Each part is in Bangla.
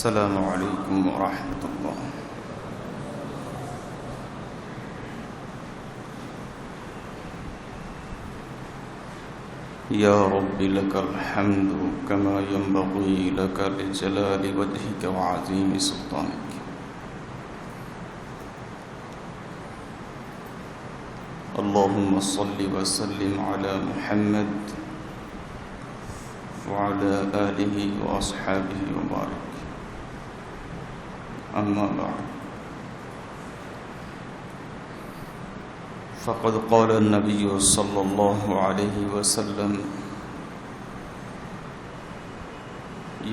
السلام عليكم ورحمة الله. يا رب لك الحمد كما ينبغي لك لجلال وجهك وعظيم سلطانك. اللهم صل وسلم على محمد وعلى آله وأصحابه وبارك. أما بعد، فقد قال النبي صلى الله عليه وسلم: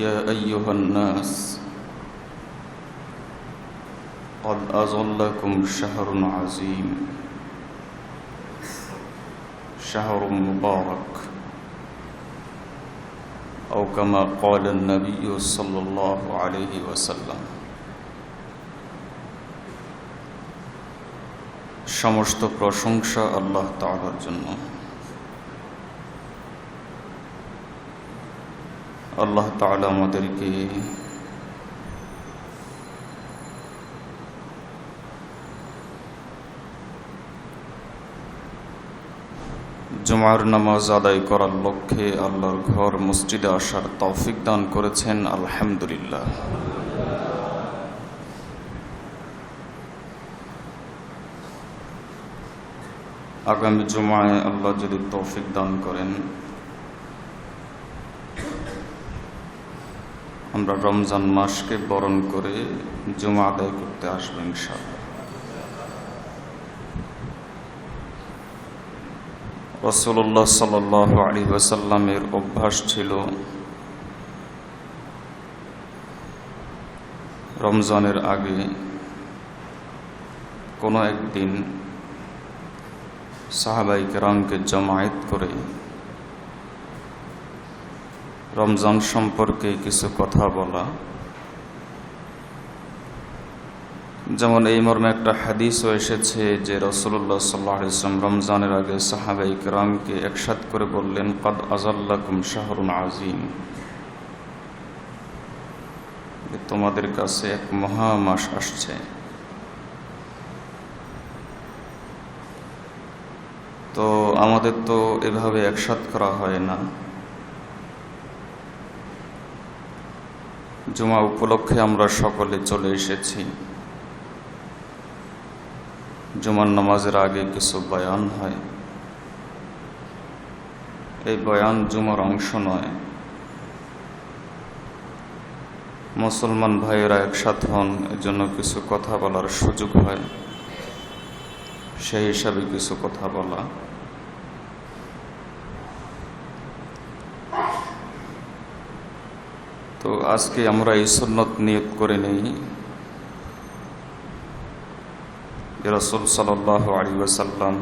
يا أيها الناس قد أظلكم شهر عظيم شهر مبارك، أو كما قال النبي صلى الله عليه وسلم. সমস্ত প্রশংসা আল্লাহ তাআলার জন্য। আল্লাহ তাআলা আমাদেরকে জুমার নামাজ আদায় করার লক্ষ্যে আল্লাহর ঘর মসজিদে আসার তৌফিক দান করেছেন, আলহামদুলিল্লাহ। আগামী জুমায় আল্লাহ যদি তৌফিক দান করেন, আমরা রমজান মাসকে বরণ করে জুমা আদায় করতে আসবো ইনশাআল্লাহ। রাসূলুল্লাহ সাল্লাল্লাহু আলাইহি ওয়াসাল্লামের অভ্যাস ছিল রমজানের আগে কোনো একদিন সাহাবায়ে কেরামকে জমায়েত করে রমজান সম্পর্কে কিছু কথা বলা। যেমন এই মর্মে একটা হাদিসও এসেছে যে রাসূলুল্লাহ সাল্লাল্লাহু আলাইহি ওয়াসাল্লাম রমজানের আগে সাহাবায়ে কেরামকে একসাথ করে বললেন, কাদ আযাল্লাকুম শাহরুন আযীম, তোমাদের কাছে এক মহা মাস আসছে। তো আমাদের তো এভাবে একসাথ করা হয় না। জুমা উপলক্ষে আমরা সকলে চলে এসেছি। জুমার নামাজের আগে কিছু বয়ান হয়। এই বয়ান জুমার অংশ নয়। মুসলমান ভাইয়েরা একসাথ হন, এজন্য কিছু কথা বলার সুযোগ হয়, সেই হিসাবে কিছু কথা বলা। তো আজকে আমরা এই সুন্নত নিয়ত করে নেই যে রাসূল সাল্লাল্লাহু আলাইহি ওয়াসাল্লাম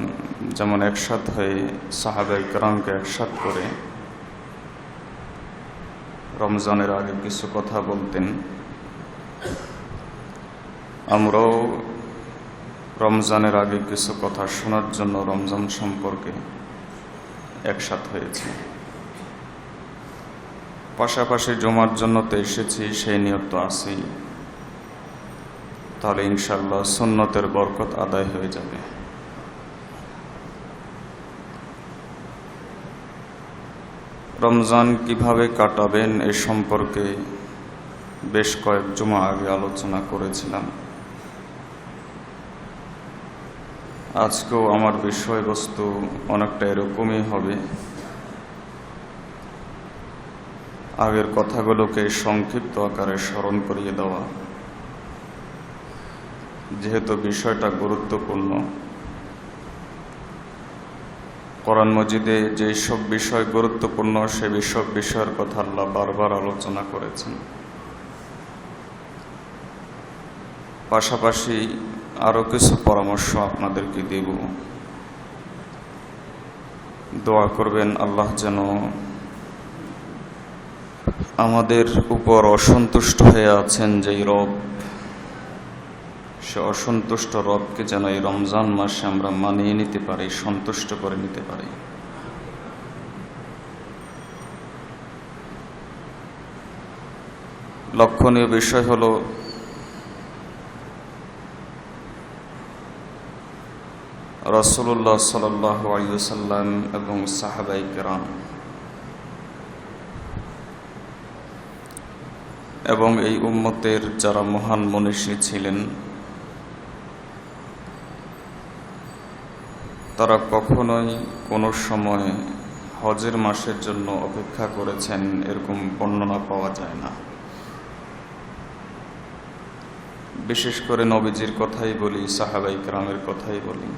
যেমন একসাথ হয়ে সাহাবায়ে কেরামকে একসাথ করে রমজানের আগে কিছু কথা বলতেন, আমরাও রমজানের আগে কিছু কথা শোনার জন্য রমজান সম্পর্কে একসাথ হয়েছি। পাশাপাশি জমার জন্য তো এসেছি, সেই নিয়ত তো আছেই। তাহলে ইনশাআল্লাহ সুন্নতের বরকত আদায় হয়ে যাবে। রমজান কিভাবে কাটাবেন এ সম্পর্কে বেশ কয়েক জুমা আগে আলোচনা করেছিলাম। আজকেও আমার বিষয়বস্তু অনেকটা এরকমই হবে। আগের কথাগুলোকে সংক্ষিপ্ত আকারে স্মরণ করিয়ে দেওয়া, যেহেতু বিষয়টা গুরুত্বপূর্ণ। কোরআন মাজিদে যে সব বিষয় গুরুত্বপূর্ণ সে সব বিষয়ের কথা আল্লাহ বারবার আলোচনা করেছেন। পাশাপাশি আরো কিছু পরামর্শ আপনাদেরকে দেব। দোয়া করবেন আল্লাহ যেন আমাদের উপর অসন্তুষ্ট হয়ে আছেন যেই রব, সে অসন্তুষ্ট রবকে যেন এই রমজান মাসে আমরা মানিয়ে নিতে পারি, সন্তুষ্ট করে নিতে পারি। লক্ষণীয় বিষয় হলো রাসূলুল্লাহ সাল্লাল্লাহু আলাইহি ওয়াসাল্লাম এবং সাহাবায়ে কেরাম এবং এই উম্মতের যারা মহান মনীষী ছিলেন তারা কখনোই কোনো সময় হজের মাসের জন্য অপেক্ষা করেছেন এরকম বর্ণনা পাওয়া যায় না। বিশেষ করে নবীজির কথাই বলি, সাহাবায়ে কেরামের কথাই বলি।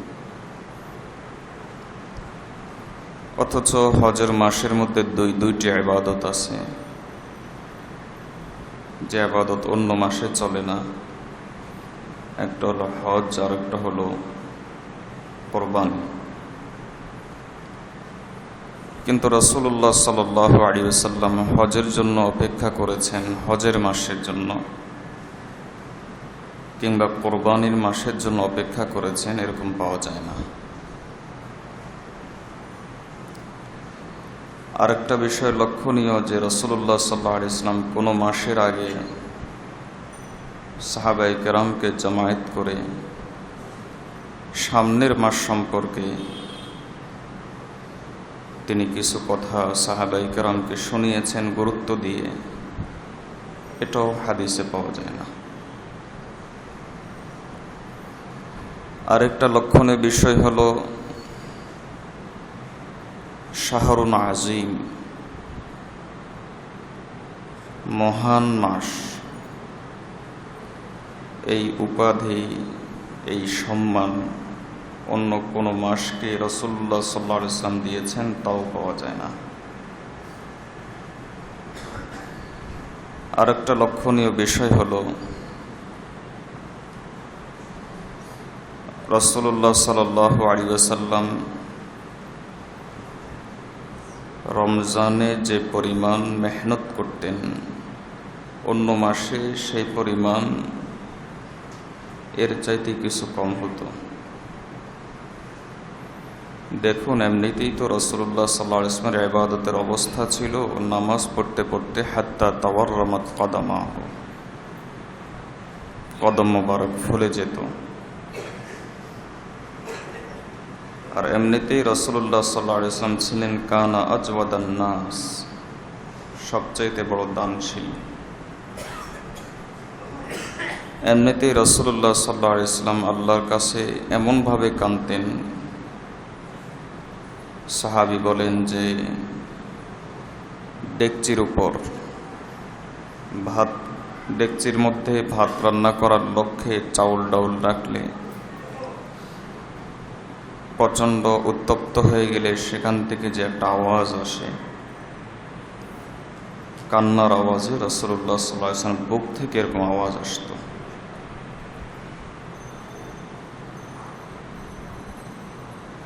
অথচ হজের মাসের মধ্যে দুইটি ইবাদত আছে যে ইবাদত অন্য মাসে চলে না। একটা হলো হজ, আর একটা হলো কুরবানি। কিন্তু রাসূলুল্লাহ সাল্লাল্লাহু আলাইহি ওয়াসাল্লাম হজের জন্য অপেক্ষা করেছেন হজের মাসের জন্য, কিংবা কুরবানির মাসের জন্য অপেক্ষা করেছেন এরকম পাওয়া যায় না। আরেকটা বিষয় লক্ষণীয় যে রাসূলুল্লাহ সাল্লাল্লাহু আলাইহি ওয়াসাল্লাম কোনো মাসের আগে সাহাবায়ে কেরামকে জামায়াত করে সামনের মাস সম্পর্কে তিনি কিছু কথা সাহাবায়ে কেরামকে শুনিয়েছেন গুরুত্ব দিয়ে, এটাও হাদিসে পাওয়া যায় না। আরেকটা লক্ষণীয় বিষয় হলো শাহরুন আজিম, মহান মাস। এই উপাধি, এই সম্মান অন্য কোনো মাসকে রাসূলুল্লাহ সাল্লাল্লাহু আলাইহি ওয়াসাল্লাম দিয়েছেন তাও পাওয়া যায় না। আরেকটা লক্ষণীয় বিষয় হলো রাসূলুল্লাহ সাল্লাল্লাহু আলাইহি ওয়াসাল্লাম রমজানে যে পরিমাণ মেহনত করতেন অন্য মাসে সেই পরিমাণ এর চাইতে কিছু কম হতো। দেখুন, এমনিতেই তো রাসূলুল্লাহ সাল্লাল্লাহু আলাইহি ওয়াসাল্লামের ইবাদতের অবস্থা ছিল নামাজ পড়তে পড়তে হাত্তা তাওয়াররামাত কদামাহু, কদম মোবারক ফুলে যেত। আর এমনিতেই রাসূলুল্লাহ সাল্লাল্লাহু আলাইহি ওয়াসাল্লাম ছিলেন কানা আজওয়াদান নাস, সবচাইতে বড় দানশীল। এমনিতেই রাসূলুল্লাহ সাল্লাল্লাহু আলাইহি ওয়াসাল্লাম আল্লাহর কাছে এমনভাবে কাঁদতেন, সাহাবী বলেন যে ডেকচির উপর ডেকচির মধ্যে ভাত রান্না করার লক্ষ্যে চাউল ডাউল রাখলে প্রচণ্ড উত্তপ্ত হয়ে গেলে সেখান থেকে যে একটা আওয়াজ আসে, কান্নার আওয়াজে রাসূলুল্লাহ সাল্লাল্লাহু আলাইহি ওয়াসাল্লাম বুক থেকে এরকম আওয়াজ আসতো।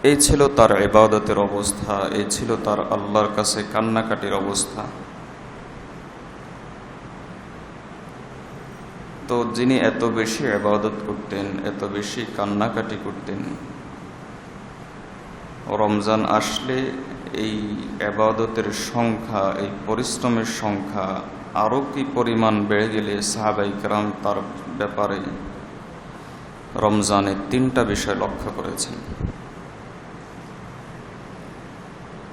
এই ছিল তার ইবাদতের অবস্থা, এই ছিল তার আল্লাহর কাছে কান্নাকাটির অবস্থা। তো যিনি এত বেশি ইবাদত করতেন, এত বেশি কান্নাকাটি করতেন, রমজান আসলে এই ইবাদতের সংখ্যা, এই পরিশ্রমের সংখ্যা আরও কি পরিমাণ বেড়ে গেলে সাহাবায়ে কেরাম তার ব্যাপারে রমজানে 3টা বিষয় লক্ষ্য করেছেন।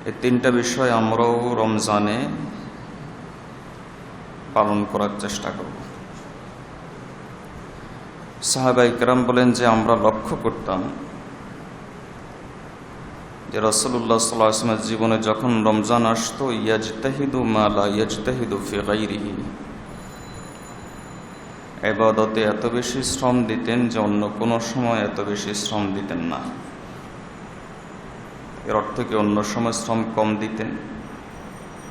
এই 3টা বিষয় আমরাও রমজানে পালন করার চেষ্টা করব। সাহাবায়ে কেরাম বলেন যে আমরা লক্ষ্য করতাম যে রাসূলুল্লাহ সাল্লাল্লাহু আলাইহি ওয়াসাল্লামের জীবনে যখন রমজান আসতো ইয়াজতাহিদু মা লা ইয়াজতাহিদু ফি গায়রিহি, ইবাদতে এত বেশি শ্রম দিতেন যে অন্য কোনো সময় এত বেশি শ্রম দিতেন না। এর অর্থ কি অন্য সময় শ্রম কম দিতেন?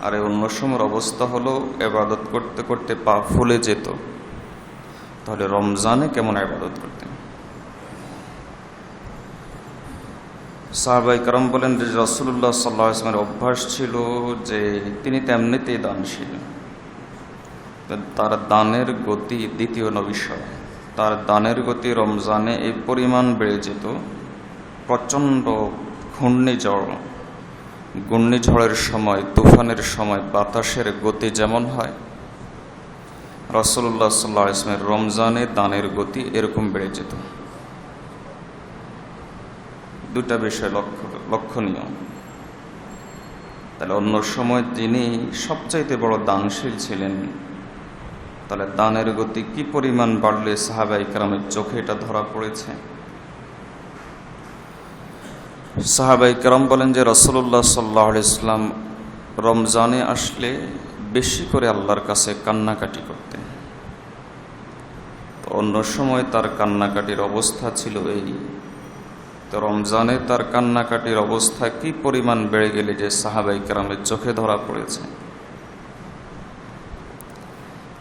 আর এই অন্য সময়ের অবস্থা হলো ইবাদত করতে করতে পা ফুলে যেত। তাহলে রমজানে কেমন ইবাদত করতেন? সাহাবায়ে কেরাম বলেন যে রাসূলুল্লাহ সাল্লাল্লাহু আলাইহি ওয়াসাল্লামের অভ্যাস ছিল যে তিনি তেমনিতেই দানশীল। তার দানের গতি, দ্বিতীয় বিষয়, তার দানের গতি রমজানে এই পরিমাণ বেড়ে যেত, প্রচণ্ড ঘূর্ণিঝড়ের সময়, তুফানের সময় বাতাসের গতি যেমন হয়, রাসূলুল্লাহ সাল্লাল্লাহু আলাইহি ওয়াসাল্লামের রমজানে দানের গতি এরকম বেড়ে যেত। দুটা বিষয় লক্ষণীয়। তাহলে অন্য সময় তিনি সবচাইতে বড় দানশীল ছিলেন, তাহলে দানের গতি কি পরিমাণ বাড়লে সাহাবায়ে কেরামের চোখে এটা ধরা পড়েছে। সাহাবায়ে কেরাম বলেন যে রাসূলুল্লাহ সাল্লাল্লাহু আলাইহি ওয়াসাল্লাম রমজানে আসলে বেশি করে আল্লাহর কাছে কান্নাকাটি করতেন। তো অন্য সময় তার কান্নাকাটির অবস্থা ছিল এই, তো রমজানে তার কান্নাকাটির অবস্থা কি পরিমাণ বেড়ে গেলে যে সাহাবায়ে কেরামের চোখে ধরা পড়েছে।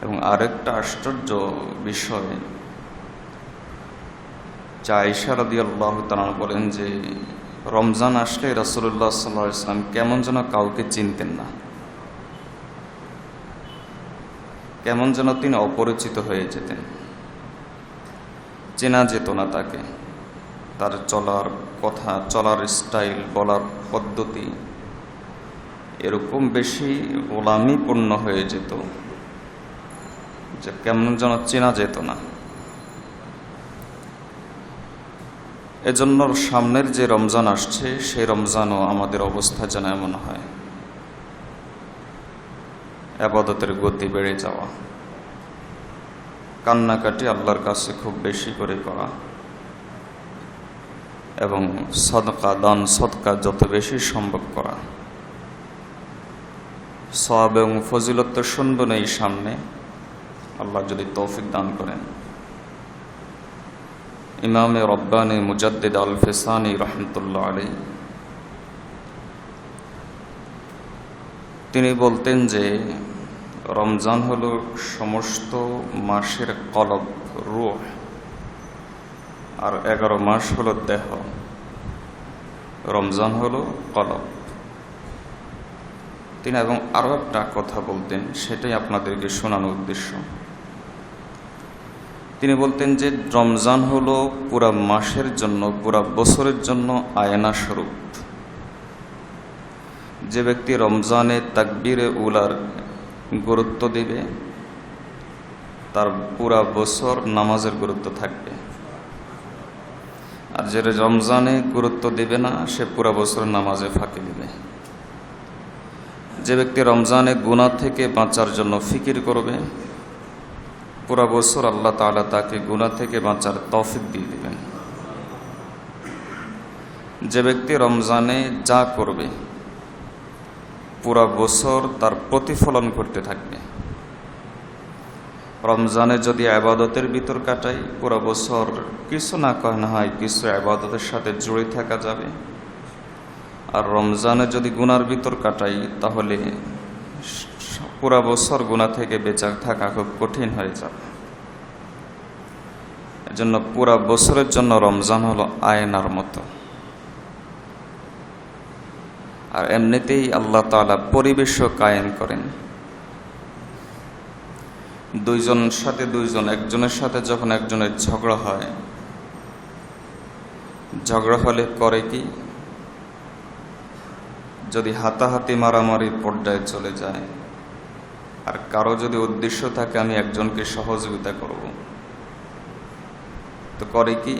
এবং আরেকটা আশ্চর্য বিষয়, আয়েশা রাদিয়াল্লাহু তাআলা বলেন যে রমজান আসলে রাসূলুল্লাহ সাল্লাল্লাহু আলাইহি ওয়াসাল্লাম কেমন যেন কাউকে চিনতেন না, কেমন যেন তিনি অপরিচিত হয়ে যেতেন, চেনা যেত না তাকে। তার চলার কথা, চলার স্টাইল, বলার পদ্ধতি এরকম বেশি গোলামিপূর্ণ হয়ে যেত যে কেমন যেন চেনা যেত না। এজন্য সামনের যে রমজান আসছে সেই রমজানও আমাদের অবস্থা যেন এমন হয়, ইবাদতের গতি বেড়ে যাওয়া, কান্নাকাটি আল্লাহর কাছে খুব বেশি করে করা, এবং সদকা, দান সদকা যত বেশি সম্ভব করা। সওয়াব এবং ফজিলত তো শুনবেন এই সামনে, আল্লাহ যদি তৌফিক দান করেন। ইমামে রব্বানি মুজাদ্দিদ আল ফিসানি রহমতুল্লাহ আলাইহি তিনি বলতেন যে রমজান হলো সমস্ত মাসের কলব, রূহ, আর 11 মাস হলো দেহ। রমজান হলো কলব। তিনি এবং আরো একটা কথা বলতেন, সেটাই আপনাদেরকে শোনানোর উদ্দেশ্য। তিনি বলতেন যে রমজান হলো পুরা মাসের জন্য, পুরা বছরের জন্য আয়না স্বরূপ। যে ব্যক্তি রমজানে তাকবীরে উলার গুরুত্ব দিবে, তার পুরা বছর নামাজের গুরুত্ব থাকবে। আর যে রমজানে গুরুত্ব দিবে না, সে পুরা বছর নামাজে ফাঁকি দিবে। যে ব্যক্তি রমজানে গুনাহ থেকে বাঁচার জন্য ফিকির করবে, পুরা বছর আল্লাহ তাআলা তাকে গুনাহ থেকে বাঁচার তৌফিক দিয়ে দিবেন। যে ব্যক্তি রমজানে যা করবে পুরা বছর তার প্রতিফলন করতে থাকবে। রমজানে যদি ইবাদতের ভিতর কাটাই, পুরা বছর কিছু না হয় কিছু ইবাদতের সাথে জড়িত থাকা যাবে। আর রমজানে যদি গুনার ভিতর কাটাই, তাহলে পুরা বছর গুনাহ থেকে বেঁচে থাকা খুব কঠিন হয়ে যাবে। এজন্য পুরা বছরের জন্য রমজান হলো আয়নার মতো। আর এমনিতেই আল্লাহ তাআলা পরিবেশও কায়েম করেন। দুইজনের সাথে দুইজন, একজনের সাথে যখন একজনের ঝগড়া হয়, ঝগড়া হলে করে কি, যদি হাতাহাতি মারামারি পর্যায়ে চলে যায়, আর কারো যদি উদ্দেশ্য থাকে আমি একজনকে সহযোগিতা করব, তো করে কি,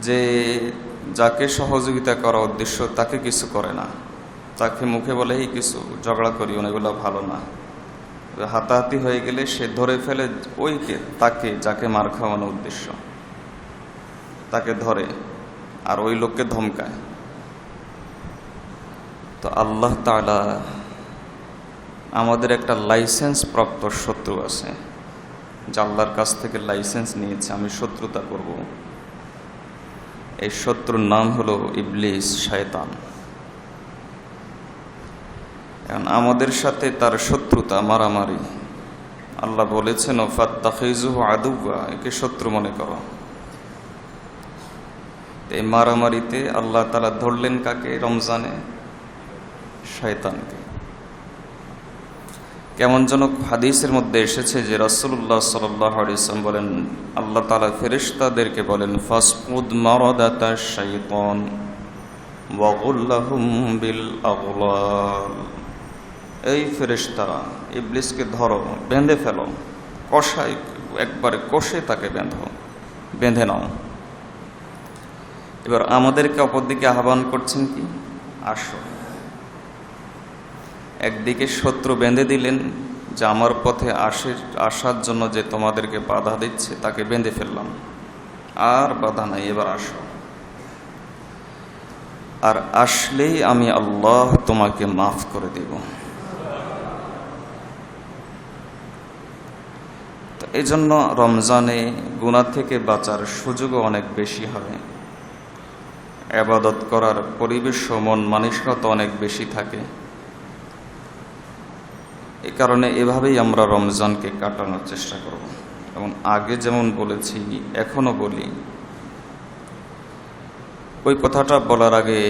যে যাকে সহযোগিতা করা উদ্দেশ্য তাকে কিছু করে না, তাকে মুখে বলে এই কিছু ঝগড়া করি, এগুলো ভালো না। হাতাহাতি হয়ে গেলে সে ধরে ফেলে তাকে যাকে মার খাওয়ানো উদ্দেশ্য, তাকে ধরে আর ওই লোককে ধমকায়। তো আল্লাহ তাআলা আমাদের একটা লাইসেন্স প্রাপ্ত শত্রু আছে, যে আল্লাহর কাছ থেকে লাইসেন্স নিয়েছে আমি শত্রুতা করব। এই শত্রুর নাম হলো ইবলিস, শয়তান। এখন আমাদের সাথে তার শত্রুতা, মারামারি। আল্লাহ বলেছেন ফাত্তাখিযুহু আদুওয়া, একে শত্রু মনে করো। এই মারামারিতে আল্লাহ তাআলা ধরলেন কাকে রমজানে? শয়তানকে। কেমন যেন হাদিসের মধ্যে এসেছে যে রাসূলুল্লাহ সাল্লাল্লাহু আলাইহি ওয়াসাল্লাম বলেন, আল্লাহ তাআলা ফেরেশতাদেরকে বলেন ফাসকুদ মারাদাতাশ শাইতান ওয়া গুল্লাহুম বিল আগলাল। এই ফেরেশতারা ইবলিসকে ধরো, বেঁধে ফেলো, কষাই, একবারে কষে তাকে বেঁধে নাও। এবার আমাদেরকে অপরদিকে আহ্বান করছেন কি, আসো। একদিকে শত্রু বেঁধে দিলেন যে আমার পথে আসার জন্য যে তোমাদেরকে বাধা দিচ্ছে তাকে বেঁধে ফেললাম, আর বাধা নাই, এবার আসো। আর আসলেই আমি আল্লাহ তোমাকে মাফ করে দেব। তো এই জন্য রমজানে গুনাহ থেকে বাঁচার সুযোগও অনেক বেশি হয়, ইবাদত করার পরিবেশ ও মন মানসিকতা অনেক বেশি থাকে। এই কারণে এভাবেই আমরা রমজানকে কাটানোর চেষ্টা করব। এবং আগে যেমন বলেছি এখনো বলি, ওই কথাটা বলার আগে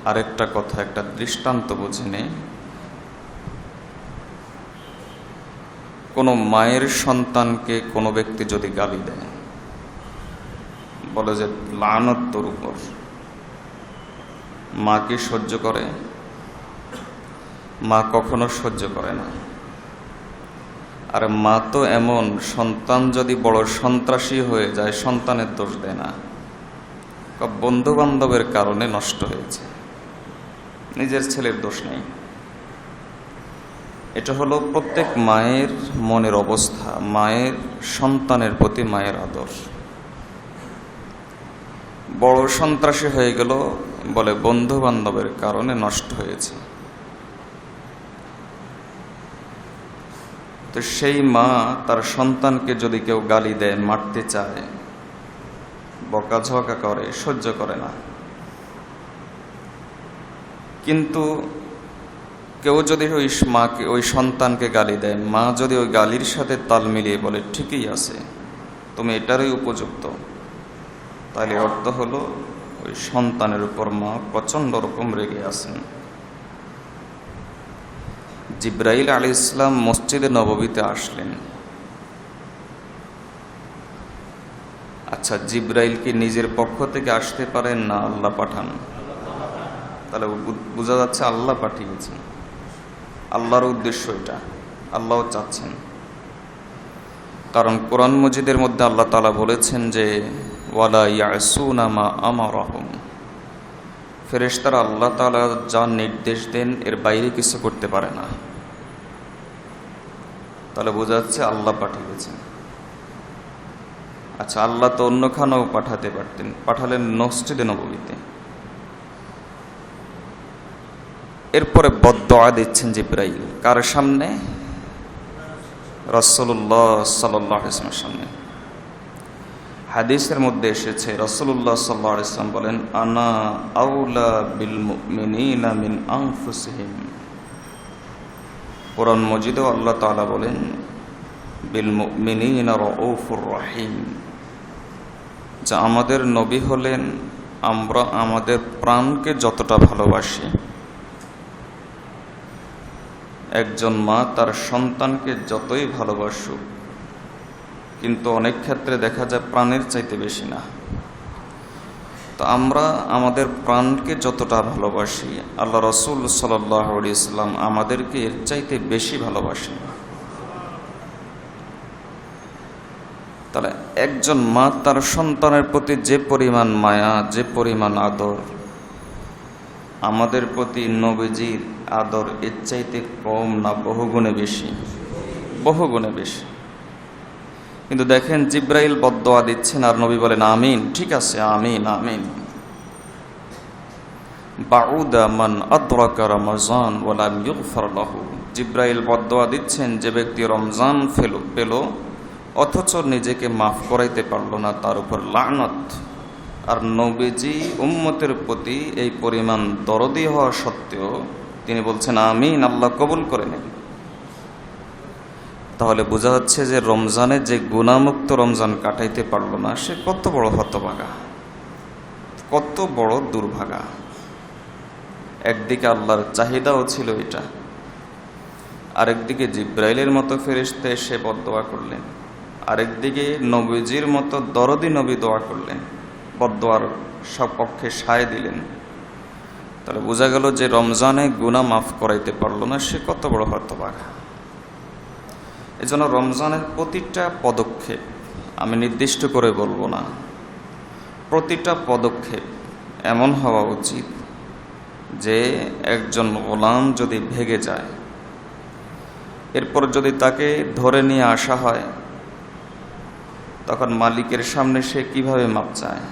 আরেকটা কথা, একটা দৃষ্টান্ত বুঝে নে। কোনো মায়ের সন্তানকে কোনো ব্যক্তি যদি গালি দেয়, বলে যে লানত তোর উপর, মা কি সহ্য করে? মা কখনো সহ্য করে না। আর মা তো এমন, সন্তান যদি বড় সন্ত্রাসী হয়ে যায় সন্তানের দোষ দেয় না, বন্ধু বান্ধবের কারণে নষ্ট হয়েছে, নিজের ছেলের দোষ নেই। এটা হলো প্রত্যেক মায়ের মনের অবস্থা, মায়ের সন্তানের প্রতি মায়ের আদর। বড় সন্ত্রাসী হয়ে গেল বলে বন্ধু বান্ধবের কারণে নষ্ট হয়েছে। তো সেই মা তার সন্তানকে যদি কেউ গালি দেয়, মারতে চায়, বকাঝকা করে, সহ্য করে না। কিন্তু কেউ যদি ওই সন্তানকে গালি দেয়, মা যদি ওই গালির সাথে তাল মিলিয়ে বলে ঠিকই আছে, তুমি এটারই উপযুক্ত, তাহলে অর্থ হলো ওই সন্তানের উপর মা প্রচন্ড রকম রেগে আছেন। জিব্রাইল আলাইহিস সালাম মসজিদে নববীতে আসলেন। আচ্ছা, জিব্রাইল কি নিজের পক্ষ থেকে আসতে পারেন না আল্লাহ পাঠান? তাহলে বোঝা যাচ্ছে আল্লাহ পাঠিয়েছেন, আল্লাহর উদ্দেশ্য এটা, আল্লাহ চাচ্ছেন। কারণ কোরআন মজিদের মধ্যে আল্লাহ তাআলা বলেছেন যে ওয়ালা ইয়াসুনা মা আমারহুম, ফেরেশতারা আল্লাহ তাআলা যা নির্দেশ দেন এর বাইরে কিছু করতে পারে না। তাহলে বোঝা যাচ্ছে আল্লাহ পাঠিয়েছেন। আচ্ছা, আল্লাহ তো অন্যখানেও পাঠাতে পারতেন, পাঠালেন মসজিদে নববীতে। এরপরে বদদুআ দিচ্ছেন জিব্রাইল কার সামনে? রাসূলুল্লাহ সাল্লাল্লাহু আলাইহি ওয়াসাল্লামের সামনে। হাদিসের মধ্যে এসেছে রাসূলুল্লাহ সাল্লাল্লাহু আলাইহি ওয়াসাল্লাম বলেন, আনা আউলা বিল মুমিনিনা মিন আনফুসিহিম। কোরআন মজিদেও আল্লাহ তাআলা বলেন বিল মুমিনিনা রাউফুর রহিম, যে আমাদের নবী হলেন, আমরা আমাদের প্রাণকে যতটা ভালোবাসি, একজন মা তার সন্তানকে যতই ভালোবাসুক, কিন্তু অনেক ক্ষেত্রে দেখা যায় প্রাণের চাইতে বেশি না। তো আমরা আমাদের প্রাণকে যতটা ভালোবাসি, আল্লাহ রাসূল সাল্লাল্লাহু আলাইহি ওয়াসাল্লাম আমাদেরকে এর চাইতে বেশি ভালোবাসেন। তাহলে একজন মা তার সন্তানের প্রতি যে পরিমাণ মায়া, যে পরিমাণ আদর, আমাদের প্রতি নবীজির আদর এর চাইতে কম না, বহুগুণে বেশি, বহুগুণে বেশি। কিন্তু দেখেন জিব্রাইল বদদুআ দিচ্ছেন আর নবী বলেন আমিন, ঠিক আছে, আমিন আমিন। বাউদা মান আদরাকা রমজান ওয়া লাম ইগফার লাহু, জিব্রাইল বদদুআ দিচ্ছেন যে ব্যক্তি রমজান পেল অথচ নিজেকে মাফ করাইতে পারল না, তার উপর লানত। আর নবীজি উম্মতের প্রতি এই পরিমাণ দরদি হওয়া সত্ত্বেও তিনি বলছেন আমিন, আল্লাহ কবুল করে নেন। তাহলে বোঝা যাচ্ছে যে রমজানে যে গুনাহমুক্ত রমজান কাটাইতে পারল না, সে কত বড় হতভাগা, কত বড় দুর্ভাগা। একদিকে আল্লাহর চাহিদাও ছিল এটা, আরেকদিকে জিব্রাইলের মতো ফেরেশতা এসে বদদুআ করলেন, আরেকদিকে নবীজির মতো দরদি নবী দোয়া করলেন, বদদুয়ার সব পক্ষে সায় দিলেন। তাহলে বোঝা গেল যে রমজানে গুনাহ মাফ করাইতে পারলো না, সে কত বড় হতভাগা। এজন্য রমজানের প্রতিটা পদক্ষেপ, আমি নির্দিষ্ট করে বলবো না, প্রতিটা পদক্ষেপ এমন হওয়া উচিত যে একজন গোলাম যদি ভেগে যায়, এরপর যদি তাকে ধরে নিয়ে আসা হয়, তখন মালিকের সামনে সে কিভাবে মাপ চায়,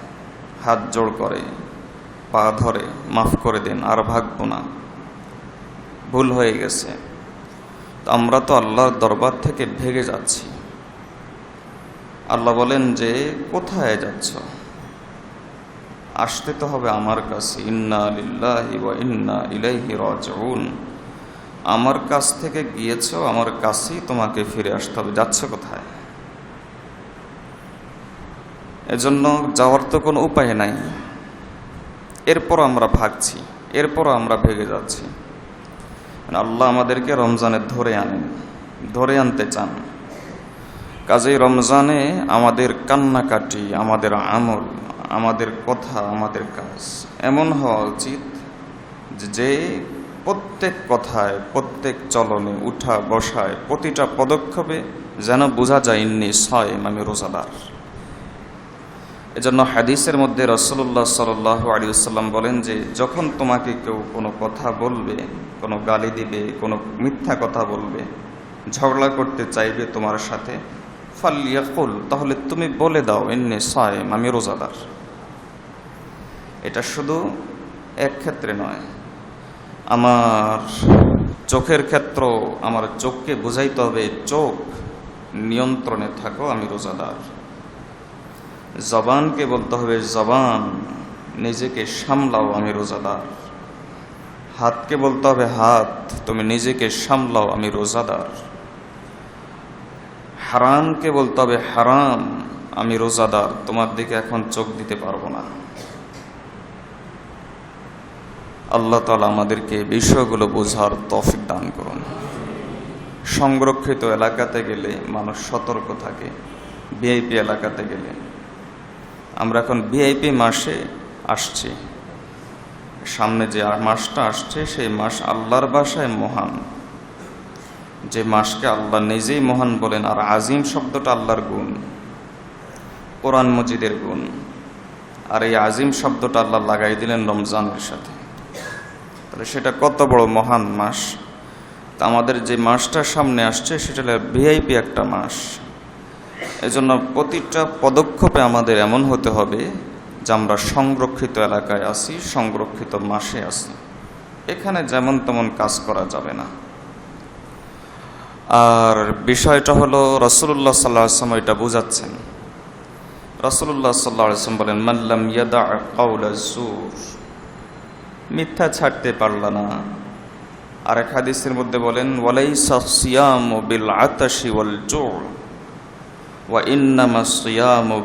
হাত জোড় করে, পা ধরে, মাফ করে দেন, আর ভাগবো না, ভুল হয়ে গেছে। আমরা তো আল্লাহর দরবার থেকে ভেগে যাচ্ছি। আল্লাহ বলেন যে কোথায় যাচ্ছ? আসতে তো হবে আমার কাছে। ইন্না লিল্লাহি ওয়া ইন্না ইলাইহি রাজিউন। আমার কাছ থেকে গিয়েছো, আমার কাছেই তোমাকে ফিরে আসতে হবে। যাচ্ছ কোথায়? এজন্য যাওয়ার তো কোনো উপায় নাই। এরপর আমরা ভাগছি, এরপর আমরা ভেগে যাচ্ছি। আল্লাহ আমাদেরকে রমজানে ধরে আনতে চান। কাজেই রমজানে আমাদের কান্নাকাটি, আমাদের আমল, আমাদের কথা, আমাদের কাজ এমন হওয়া উচিত যে প্রত্যেক কথায়, প্রত্যেক চলনে, উঠা বসায়, প্রতিটা পদক্ষেপে যেন বোঝা যায় ইন্নী সায়েম, আমি রোজাদার। এজন্য হাদিসের মধ্যে রাসূলুল্লাহ সাল্লাল্লাহু আলাইহি ওয়াসাল্লাম বলেন যে যখন তোমাকে কেউ কোনো কথা বলবে, কোনো গালি দিবে, কোনো মিথ্যা কথা বলবে, ঝগড়া করতে চাইবে তোমার সাথে, ফালইয়াকুল, তাহলে তুমি বলে দাও ইন্নী সায়েম, আমি রোজাদার। এটা শুধু এক ক্ষেত্রে নয়, আমার চোখের ক্ষেত্র, আমার চোখকে বুঝাইতে হবে, চোখ নিয়ন্ত্রণে থাকো, আমি রোজাদার। জবানকে বলতে হবে, জবান নিজেকে সামলাও, আমি রোজাদার। হাতকে বলতে হবে, হাত তুমি নিজেকে সামলাও, আমি রোজাদার। হারামকে বলতে হবে, হারাম আমি রোজাদার, তোমার দিকে এখন চোখ দিতে পারবো না। আল্লাহ তাআলা আমাদেরকে বিষয়গুলো বোঝার তৌফিক দান করুন। সংরক্ষিত এলাকাতে গেলে মানুষ সতর্ক থাকে, ভিআইপি এলাকাতে গেলে। আমরা এখন ভিআইপি মাসে আসছি, সামনে যে মাসটা আসছে সেই মাস আল্লাহর ভাষায় মহান, যে মাসকে আল্লাহ নিজেই মহান বলেন। আর আজিম শব্দটা আল্লাহর গুণ, কোরআন মজিদের গুণ। আর এই আজিম শব্দটা আল্লাহ লাগাই দিলেন রমজানের সাথে। তাহলে সেটা কত বড় মহান মাস। তা আমাদের যে মাসটা সামনে আসছে সেটা হলো ভিআইপি একটা মাস। এজন্য প্রতিটা পদক্ষেপে আমাদের এমন হতে হবে যে আমরা সংরক্ষিত এলাকায় আছি, সংরক্ষিত মাসে আছি। এখানে যেমন তেমন কাজ করা যাবে না। আর বিষয়টা হলো রাসূলুল্লাহ সাল্লাল্লাহু আলাইহি ওয়াসাল্লাম এটা বুঝাচ্ছেন। রাসূলুল্লাহ সাল্লাল্লাহু আলাইহি ওয়াসাল্লাম বলেন, মান লাম ইয়াদা কাওলা যুর, মিথ্যা ছাড়তে পারল না। আর এক হাদিসের মধ্যে বলেন, ওয়ালাইসা সিয়ামু বিল আতাশি ওয়াল জু' ওয়া ইন্নামা সিয়ামু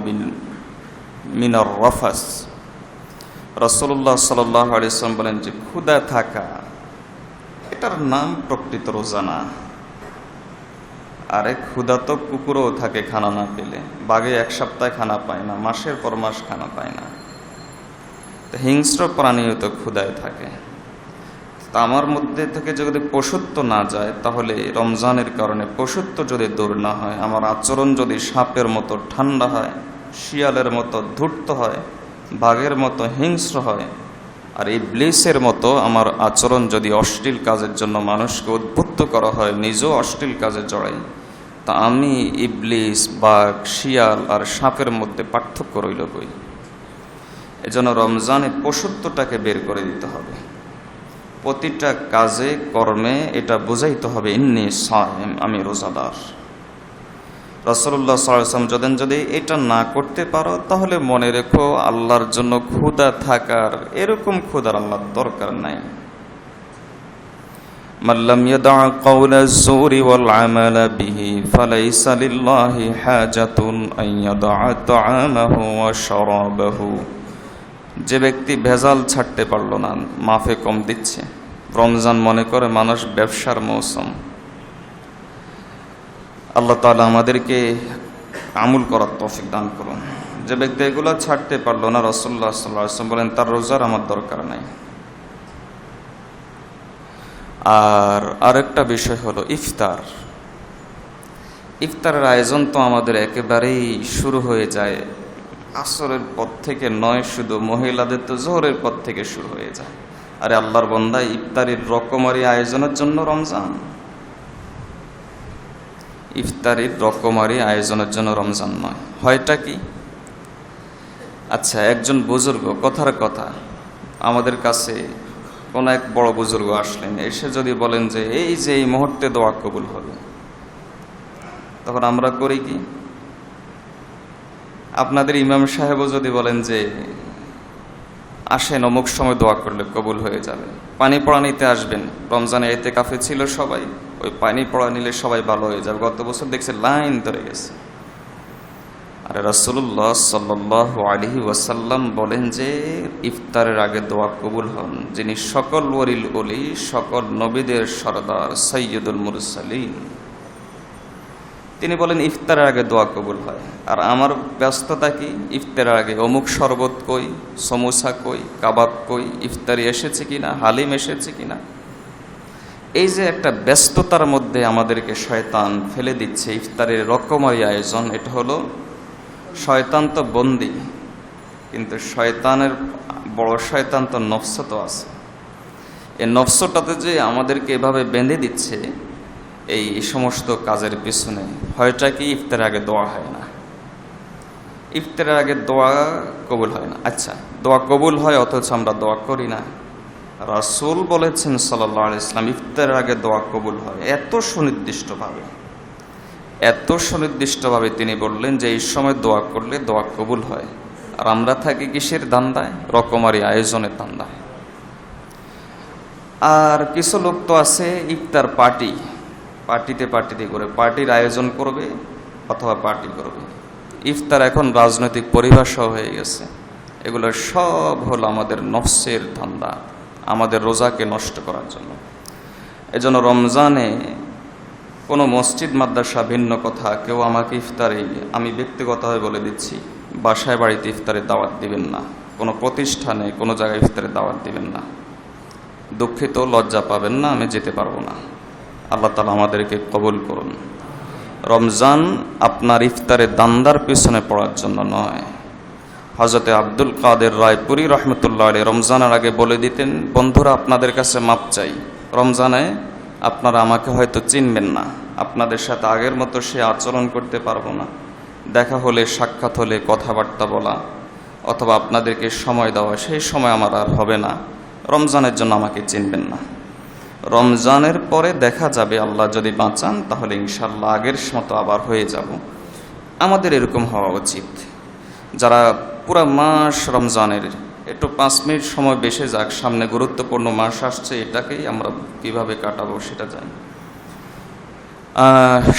মিনার রাফাস। রাসূলুল্লাহ সাল্লাল্লাহু আলাইহি ওয়াসাল্লাম বলেন যে ক্ষুধা থাকা, এটার নাম প্রকৃত রোজা না। আরে ক্ষুধা তো কুকুরও থাকে খানা না পেলে, বাঘে এক সপ্তাহে খানা পায় না, মাসের পর মাস খানা পায় না। হিংস্র প্রাণীও তো ক্ষুধায় থাকে। তা আমার মধ্যে থেকে যদি পশুত্ব না যায়, তাহলে রমজানের কারণে পশুত্ব যদি দূর না হয়, আমার আচরণ যদি সাপের মতো ঠান্ডা হয়, শিয়ালের মতো ধূর্ত হয়, বাঘের মতো হিংস্র হয়, আর ইবলিসের মতো আমার আচরণ যদি অশ্লীল কাজের জন্য মানুষকে উদ্বুদ্ধ করা হয়, নিজেও অশ্লীল কাজে জড়াই, তা আমি ইবলিস, বাঘ, শিয়াল আর সাপের মধ্যে পার্থক্য রইল কই? এজন্য রমজানে পশুত্বটাকে বের করে দিতে হবে। প্রতিটা কাজে কর্মে এটা বুঝাইতে হবে ইন্নী সায়েম, আমি রোজাদার। রাসূলুল্লাহ সাল্লাল্লাহু আলাইহি ওয়াসাল্লাম যদি এটা না করতে পারো, তাহলে মনে রেখো আল্লাহর জন্য ক্ষুধা থাকার এরকম ক্ষুধার আল্লাহর দরকার নাই। মান লাম ইয়াদা কাওলা যুরি ওয়াল আমালা বিহি ফালাইসা লিল্লাহি হাজাতুন আন ইয়াদা তাআমাহু ওয়া শারাবাহু। যে ব্যক্তি ভেজাল ছাড়তে পারল না, মাফে কম দিচ্ছে, রমজান মনে করে মানুষ ব্যবসার মৌসুম। আল্লাহ তাআলা আমাদেরকে আমল করার তৌফিক দান করুন। যে ব্যক্তি এগুলো ছাড়তে পারল না, রাসূলুল্লাহ সাল্লাল্লাহু আলাইহি ওয়াসাল্লাম বলেন তার রোজার আমার দরকার নাই। আর আরেকটা বিষয় হলো ইফতার। ইফতারের আয়োজন তো আমাদের একেবারেই শুরু হয়ে যায় আসরের পর থেকে নয়, শুধু মহিলাদের তো জোহরের পর থেকে শুরু হয়ে যায়। আরে আল্লাহর বান্দা, ইফতারির রকমারি আয়োজনের জন্য রমজান, ইফতারির রকমারি আয়োজনের জন্য রমজান নয়। হয়টা কি? আচ্ছা, একজন বুজুর্গ, কথার কথা, আমাদের কাছে কোন এক বড় বুজুর্গ আসলেন, এসে যদি বলেন যে এই যে এই মুহূর্তে দোয়া কবুল হবে, তখন আমরা করি কি? আপনাদের ইমাম সাহেবও যদি বলেন যে আসেন অমুক সময় দোয়া করলে কবুল হয়ে যাবে, পানি পড়া নিতে আসবেন, রমজানে ইতিকাফে ছিল সবাই, ওই পানি পড়া নিলে সবাই ভালো হয়ে যাবে, গত বছর দেখছে লাইন ধরে গেছে। আরে রাসূলুল্লাহ সাল্লাল্লাহু আলাইহি ওয়াসাল্লাম বলেন যে ইফতারের আগে দোয়া কবুল হন যিনি সকল ওলিল ওলি, সকল নবীদের সরদার, সাইয়্যিদুল মুরসালিন। তিনি বলেন ইফতারের আগে দোয়া কবুল হয়। আর আমার ব্যস্ততা কি? ইফতারের আগে অমুক শরবত কই, সমোসা কই, কাবাব কই, ইফতারি এসেছে কিনা, হালিম এসেছে কিনা। এই যে একটা ব্যস্ততার মধ্যে আমাদেরকে শয়তান ফেলে দিচ্ছে ইফতারের রকমারি আয়োজন, এটা হলো শয়তান তো বন্দী, কিন্তু শয়তানের বড় শয়তান তো নফস তো আছে। এই নফসটাতে যে আমাদেরকে এভাবে বেঁধে দিচ্ছে এই সমস্ত কাজের পিছনে, হয়টা কি? ইফতারের আগে দোয়া হয় না, ইফতারের আগে দোয়া কবুল হয় না। আচ্ছা, দোয়া কবুল হয় অথচ আমরা দোয়া করি না। রাসূল বলেছেন সাল্লাল্লাহু আলাইহি ওয়াসাল্লাম ইফতারের আগে দোয়া কবুল হয়, এত সুনির্দিষ্টভাবে তিনি বললেন যে এই সময় দোয়া করলে দোয়া কবুল হয়। আর আমরা থাকি কিসের ধান্দায়? রকমারি আয়োজনের ধান্দায়। আর কিছু লোক তো আছে ইফতার পার্টিতে করে পার্টির আয়োজন করবে অথবা পার্টি করবে। ইফতার এখন রাজনৈতিক পরিভাষা হয়ে গেছে। এগুলো সব হলো আমাদের নফসের ধান্দা, আমাদের রোজাকে নষ্ট করার জন্য। এজন্য রমজানে কোনো মসজিদ মাদ্রাসা ভিন্ন কথা, কেউ আমাকে ইফতারে, আমি ব্যক্তিগতভাবে বলে দিচ্ছি, বাসায় বাড়িতে ইফতারের দাওয়াত দিবেন না, কোনো প্রতিষ্ঠানে কোনো জায়গায় ইফতারের দাওয়াত দিবেন না। দুঃখিত, লজ্জা পাবেন না, আমি যেতে পারবো না। আল্লাহ তাআলা আমাদেরকে কবুল করুন। রমজান আপনার ইফতারের দান্দার পিছনে পড়ার জন্য নয়। হযরতে আব্দুল কাদের রায়পুরী রহমতুল্লাহ আলাইহি রমজানের আগে বলে দিতেন, বন্ধুরা আপনাদের কাছে মাপ চাই, রমজানে আপনারা আমাকে হয়তো চিনবেন না, আপনাদের সাথে আগের মতো সে আচরণ করতে পারবো না, দেখা হলে, সাক্ষাৎ হলে কথাবার্তা বলা অথবা আপনাদেরকে সময় দেওয়া, সেই সময় আমার আর হবে না, রমজানের জন্য আমাকে চিনবেন না। রমজানের পরে দেখা যাবে, আল্লাহ যদি বাঁচান তাহলে ইনশাআল্লাহ আগের মতো আবার হয়ে যাব। আমাদের এরকম হওয়া উচিত। যারা পুরো মাস রমজানের, একটু 5 মিনিট সময় বেশি যাক, সামনে গুরুত্বপূর্ণ মাস আসছে, এটাকেই আমরা কিভাবে কাটাবো সেটা জানি।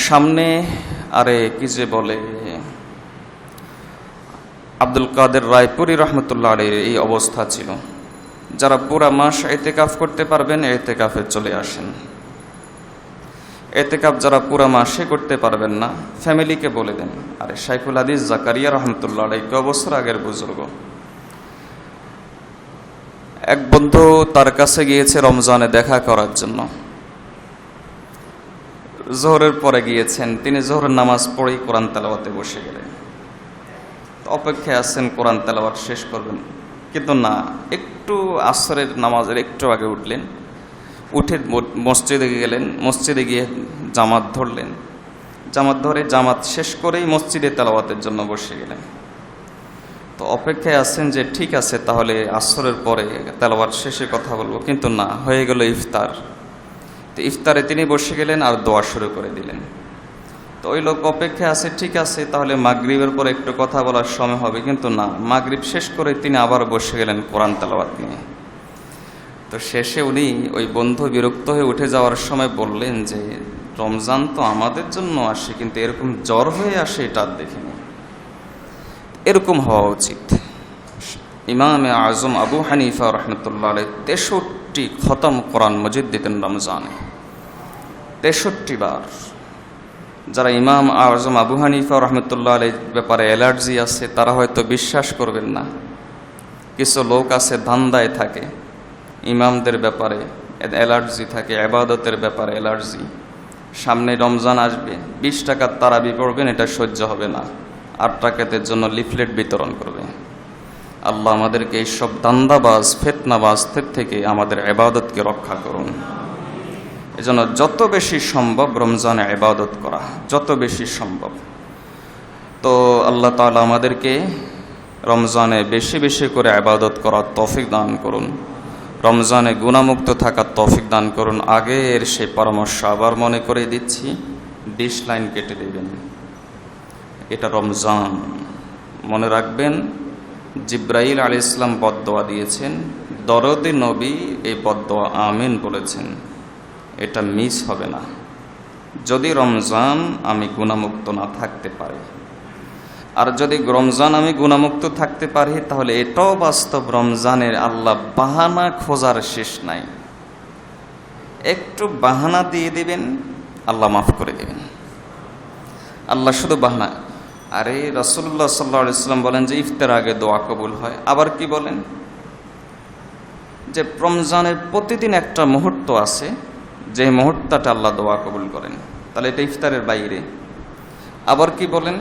সামনে আরে কি যে বলে, আব্দুল কাদের রায়পুরী রহমতুল্লাহ আলাইহির এই অবস্থা ছিল। যারা পুরা মাস ইতিকাফ করতে পারবেন ইতিকাফে চলে আসেন। ইতিকাফ যারা পুরা মাসে করতে পারবেন না, ফ্যামিলিকে বলে দেন। আরে শাইখুল হাদিস জাকারিয়া রহমতুল্লাহ আলাইহি কয় বছর আগের বুজুর্গ, এক বন্ধু তার কাছে গিয়েছে রমজানে দেখা করার জন্য। জোহরের পরে গিয়েছেন তিনি, জোহরের নামাজ পড়েই কোরআন তেলাওয়াতে বসে গেলেন। অপেক্ষায় আছেন কোরআন তেলাওয়াত শেষ করবেন, কিন্তু না, একটু আসরের নামাজের একটু আগে উঠলেন, উঠে মসজিদে গেলেন, মসজিদে গিয়ে জামাত ধরলেন, জামাত ধরে জামাত শেষ করেই মসজিদে তেলাওয়াতের জন্য বসে গেলেন। তো অপেক্ষায় আছেন যে ঠিক আছে তাহলে আসরের পরে তেলাওয়াত শেষে কথা বলবো, কিন্তু না, হয়ে গেল ইফতার। তো ইফতারে তিনি বসে গেলেন আর দোয়া শুরু করে দিলেন। তো ওই লোক অপেক্ষায় আছে, ঠিক আছে তাহলে মাগরিবের পরে একটু কথা বলার সময় হবে, কিন্তু না, মাগরিব শেষ করে তিনি আবার বসে গেলেন কোরআন তেলাওয়াত নিয়ে। তো শেষে উনি, ওই বন্ধু বিরক্ত হয়ে উঠে যাওয়ার সময় বললেন যে রমজান তো আমাদের জন্য আসে, কিন্তু এরকম জ্বর হয়ে আসে এটা আর দেখিনি। এরকম হওয়া উচিত। ইমামে আজম আবু হানিফা রহমতুল্লাহ আলাইহি 63 খতম কোরআন মজিদ দিতেন রমজানে, 63 বার। যারা ইমাম আজম আবু হানিফা রহমতুল্লাহ আলাইহির ব্যাপারে অ্যালার্জি আছে তারা হয়তো বিশ্বাস করবেন না। কিছু লোক আছে ধান্দায় থাকে ইমামদের ব্যাপারে, অ্যালার্জি থাকে, ইবাদতের ব্যাপারে অ্যালার্জি। সামনে রমজান আসবে, 20 টাকার তারাবি পড়বেন, এটা সহ্য হবে না, 8 টাকাতের জন্য লিফলেট বিতরণ করবে। আল্লাহ আমাদেরকে এইসব দান্দাবাজ ফিতনাবাজদের থেকে আমাদের ইবাদতকে রক্ষা করুন। এজন্য যত বেশি সম্ভব রমজানে ইবাদত করা, যত বেশি সম্ভব। তো আল্লাহ তাআলা আমাদেরকে রমজানে বেশি বেশি করে ইবাদত করার তৌফিক দান করুন, রমজানে গুনাহমুক্ত থাকার তৌফিক দান করুন। আগের সেই পরামর্শ আবার মনে করে দিচ্ছি, 20 লাইন কেটে দেবেন। এটা রমজান, মনে রাখবেন জিব্রাইল আলাইহিস সালাম বদদোয়া দিয়েছেন, দরদে নবী এই বদদোয়া আমিন বলেছেন। এটা মিস হবে না। যদি রমজান আমি গুনাহমুক্ত না থাকতে পারি, আর যদি রমজান আমি গুনাহমুক্ত থাকতে পারি, তাহলে এটাও বাস্তব রমজানের আল্লাহ বাহানা খোঁজার শেষ নাই। একটু বাহানা দিয়ে দিবেন, আল্লাহ মাফ করে দিবেন। আল্লাহ শুধু বাহানা। আরে রাসূলুল্লাহ সাল্লাল্লাহু আলাইহি ওয়াসাল্লাম বলেন যে ইফতার আগে দোয়া কবুল হয়। আবার কি বলেন যে রমজানের প্রতিদিন একটা মুহূর্ত আছে যে মুহূর্তটা আল্লাহ দোয়া কবুল করেন, তাহলে এটা ইফতারের বাইরে। আবার কি বলেন?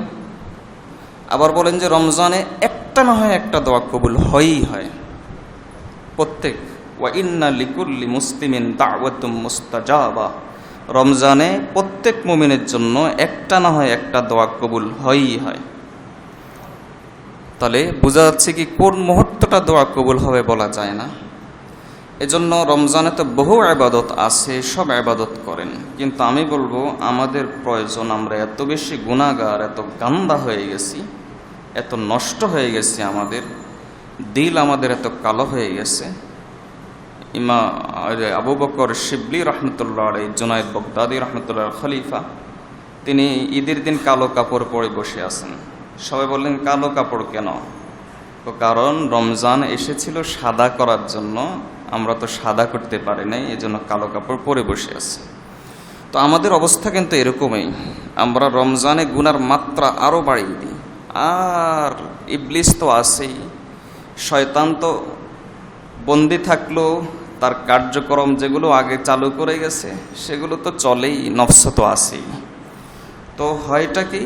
আবার বলেন যে রমজানে একটা না হয় একটা দোয়া কবুল হয়ই হয়। প্রত্যেক ওয়া ইন্না লিকুল্লি মুসলিমিন দাওয়াতুম মুস্তাজাবা, রমজানে প্রত্যেক মুমিনের জন্য একটা না হয় একটা দোয়া কবুল হয়ই হয়। তাহলে বোঝা যাচ্ছে কি কোন মুহূর্তটা দোয়া কবুল হবে বলা যায় না। এজন্য রমজানে তো বহু ইবাদত আছে, সব ইবাদত করেন, কিন্তু আমি বলবো আমাদের প্রয়োজন, আমরা এত বেশি গুনাহগার, এত গান্দা হয়ে গেছি, এত নষ্ট হয়ে গেছে, আমাদের দিল আমাদের এত কালো হয়ে গেছে। আবু বকর শিবলি রহমতুল্লাহ আলাইহি, জুনায়েদ বাগদাদি রহমতুল্লাহ খলিফা, তিনি ঈদের দিন কালো কাপড় পরে বসে আছেন। সবাই বললেন কালো কাপড় কেন? তো কারণ রমজান এসেছিল সাদা করার জন্য, আমরা তো সাদা করতে পারি নাই, এই জন্য কালো কাপড় পরে বসে আছি। তো আমাদের অবস্থা কিন্তু এরকমই, আমরা রমজানে গুনার মাত্রা আরও বাড়িয়ে দিই। আর ইবলিস তো আছেই, শয়তান তো বন্দি থাকলো, তার কার্যক্রম যেগুলো আগে চালু করে গেছে সেগুলো তো চলেই, নফস তো আছেই। তো হয়টা কি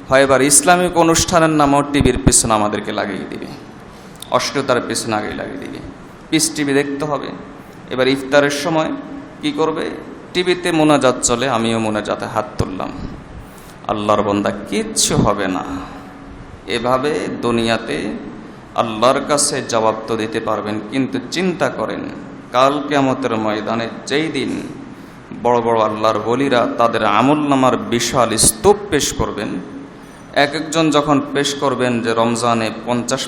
হয়, এবার ইসলামিক অনুষ্ঠানের নামও টিভির পেছনে আমাদেরকে লাগিয়ে দিবে, অশ্লীলতার পেছনে আগে লাগিয়ে দিবে। পিস টিভি দেখতে হবে। এবার ইফতারের সময় কি করবে? টিভিতে মোনাজাত চলে, আমিও মোনাজাতে হাত তুললাম। আল্লাহর বান্দা, কিচ্ছু হবে না। এভাবে দুনিয়াতে আল্লাহর কাছে জবাব তো দিতে পারবেন, কিন্তু চিন্তা করেন কাল কিয়ামতের ময়দানে যেই দিন বড় বড় আল্লাহর ওলিরা তাদের আমলনামার বিশাল স্তূপ পেশ করবেন, এক একজন যখন পেশ করবেন যে রমজানে 50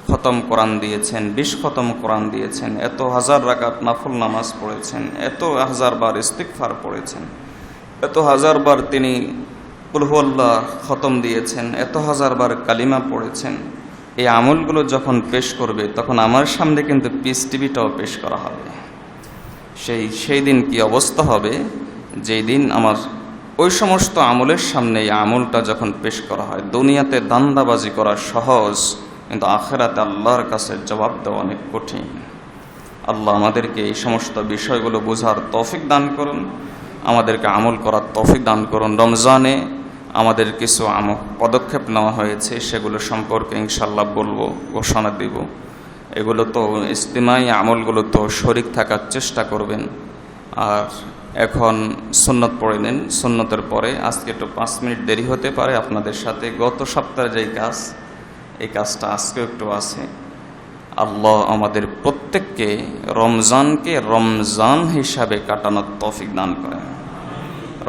খতম কোরআন দিয়েছেন, 20 খতম কোরআন দিয়েছেন, এত হাজার রাকাত নফল নামাজ পড়েছেন, এত হাজার বার ইস্তিগফার পড়েছেন, এত হাজার বার তিনি কুল হুয়াল্লাহ খতম দিয়েছেন, এত হাজার বার কালিমা পড়েছেন, এই আমলগুলো যখন পেশ করবে তখন আমার সামনে কিন্তু পিস টিভিটাও পেশ করা হবে। সেই দিন কি অবস্থা হবে, যেই দিন আমার ওই সমস্ত আমলের সামনে এই আমলটা যখন পেশ করা হয়। দুনিয়াতে দান্দাবাজি করা সহজ, কিন্তু আখিরাতে আল্লাহর কাছে জবাব দেওয়া অনেক কঠিন। আল্লাহ আমাদেরকে এই সমস্ত বিষয়গুলো বোঝার তৌফিক দান করুন, আমাদেরকে আমল করার তৌফিক দান করুন। রমজানে আমাদের কিছু পদক্ষেপ নেওয়া হয়েছে, সেগুলো সম্পর্কে ইনশাল্লাহ বলবো, ঘোষণা দিব। এগুলো তো ইজতিমাই আমলগুলো তো শরীক থাকার চেষ্টা করবেন। আর এখন সুন্নত পড়ে নিন, সুন্নতের পরে আজকে একটু 5 মিনিট দেরি হতে পারে আপনাদের সাথে। গত সপ্তাহে যেই কাজ, এই কাজটা আজকেও একটু আছে। আল্লাহ আমাদের প্রত্যেককে রমজানকে রমজান হিসাবে কাটানোর তৌফিক দান করেন।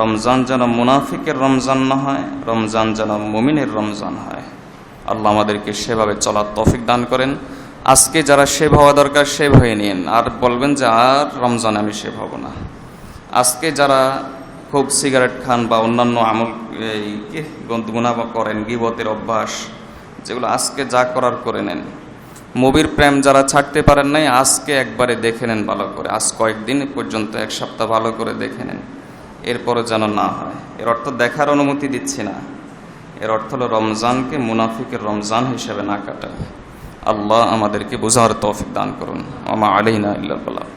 রমজান যেন মুনাফিকের রমজান না হয়, রমজান যেন মুমিনের রমজান হয়। আল্লাহ আমাদেরকে সেভাবে চলার তৌফিক দান করেন। আজকে যারা সেভ হওয়া দরকার সেভ হয়ে নিন, আর বলবেন যে আর রমজানে আমি সেভ হব না। আজকে যারা খুব সিগারেট খান বা অন্যান্য আমল গুনাহ করেন, গীবতের অভ্যাস, যেগুলো আজকে যা করার করে নেন। মুভির প্রেম যারা ছাড়তে পারেন নাই, আজকে একবারে দেখে নেন ভালো করে। আজ কয়েকদিন পর্যন্ত, 1 সপ্তাহ ভালো করে দেখে নেন, এরপরে যেন না হয়। এর অর্থ দেখার অনুমতি দিচ্ছি না, এর অর্থ হলো রমজানকে মুনাফিকের রমজান হিসেবে না কাটায়। আল্লাহ আমাদেরকে বুঝার তৌফিক দান করুন। ওয়া মা আলাইনা ইল্লাল বালাগ।